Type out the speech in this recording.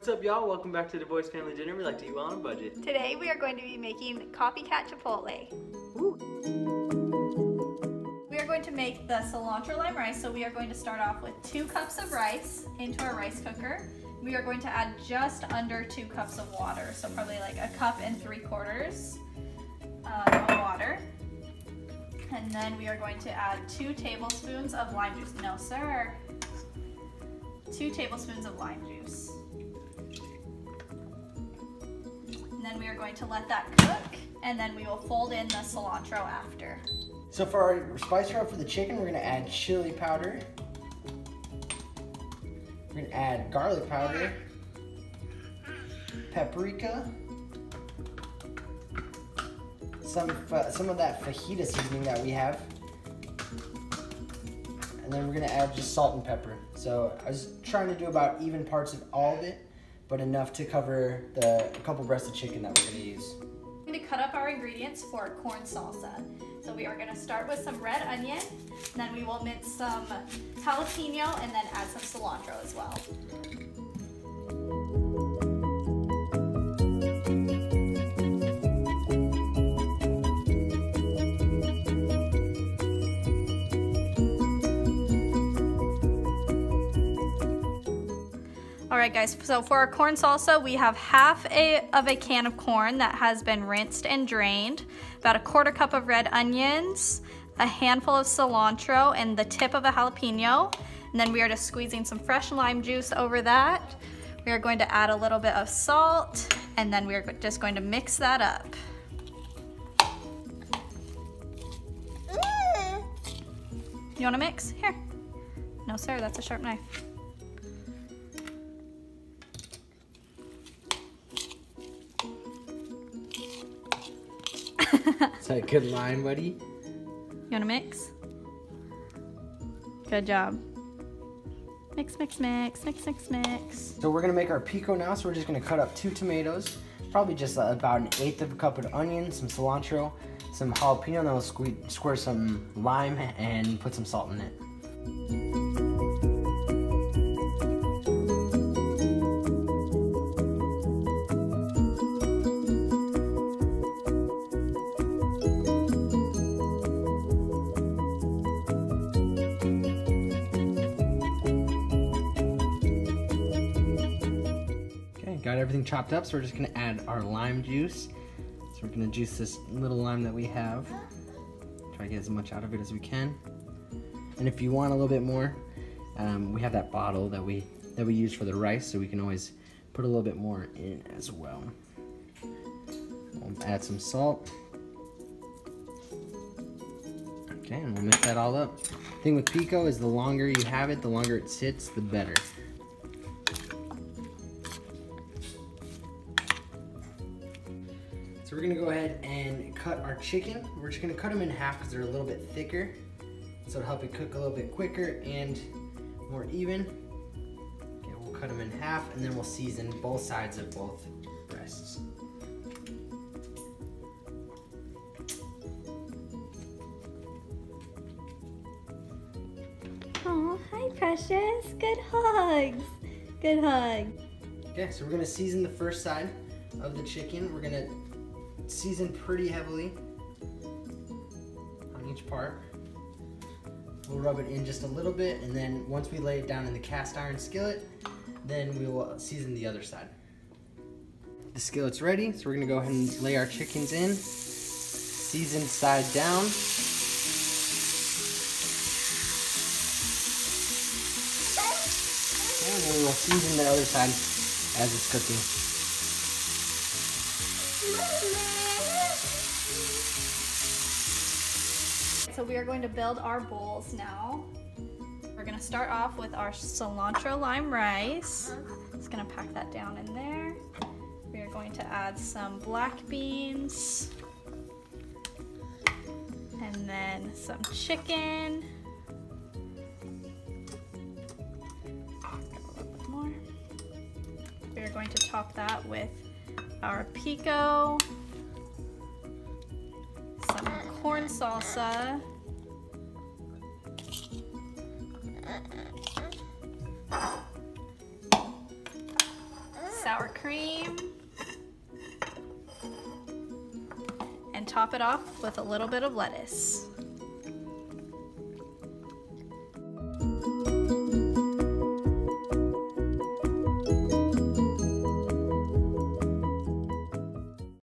What's up, y'all? Welcome back to Dubois Family Dinner. We like to eat well on a budget. Today we are going to be making copycat chipotle. Ooh. We are going to make the cilantro lime rice, so we are going to start off with 2 cups of rice into our rice cooker. We are going to add just under 2 cups of water, so probably like 1 3/4 cups of water. And then we are going to add 2 tablespoons of lime juice. No, sir. 2 tablespoons of lime juice. And then we are going to let that cook, and then we will fold in the cilantro after. So for our spice rub for the chicken, we're gonna add chili powder. We're gonna add garlic powder, paprika, some of that fajita seasoning that we have, and then we're gonna add just salt and pepper. So I was trying to do about even parts of all of it, but enough to cover a couple breasts of chicken that we're gonna use. I'm going to cut up our ingredients for corn salsa. So we are going to start with some red onion, and then we will mince some jalapeno and then add some cilantro as well. Alright guys, so for our corn salsa, we have half of a can of corn that has been rinsed and drained, about 1/4 cup of red onions, a handful of cilantro, and the tip of a jalapeno. And then we are just squeezing some fresh lime juice over that. We are going to add a little bit of salt, and then we are just going to mix that up. You want to mix? Here. No sir, that's a sharp knife. Is that a good line, buddy? You wanna mix? Good job. Mix, mix, mix, mix, mix, mix. So we're gonna make our pico now, so we're just gonna cut up 2 tomatoes, probably just about 1/8 of a cup of onion, some cilantro, some jalapeno, and then we'll squirt some lime and put some salt in it. Got everything chopped up, so we're just gonna add our lime juice. So we're gonna juice this little lime that we have. Try to get as much out of it as we can. And if you want a little bit more, we have that bottle that we use for the rice, so we can always put a little bit more in as well. We'll add some salt. Okay, and we'll mix that all up. The thing with pico is the longer you have it, the longer it sits, the better. So we're gonna go ahead and cut our chicken. We're just gonna cut them in half because they're a little bit thicker. So it'll help it cook a little bit quicker and more even. Okay, we'll cut them in half and then we'll season both sides of both breasts. Oh, hi precious. Good hugs. Good hug. Okay, so we're gonna season the first side of the chicken. We're gonna season pretty heavily on each part. We'll rub it in just a little bit, and then once we lay it down in the cast iron skillet, then we will season the other side. The skillet's ready, so we're gonna go ahead and lay our chickens in, seasoned side down. And then we will season the other side as it's cooking. So we are going to build our bowls now. We're gonna start off with our cilantro lime rice. Just gonna pack that down in there. We are going to add some black beans. And then some chicken. A little bit more. We are going to top that with our pico. Some corn salsa, sour cream. And top it off with a little bit of lettuce.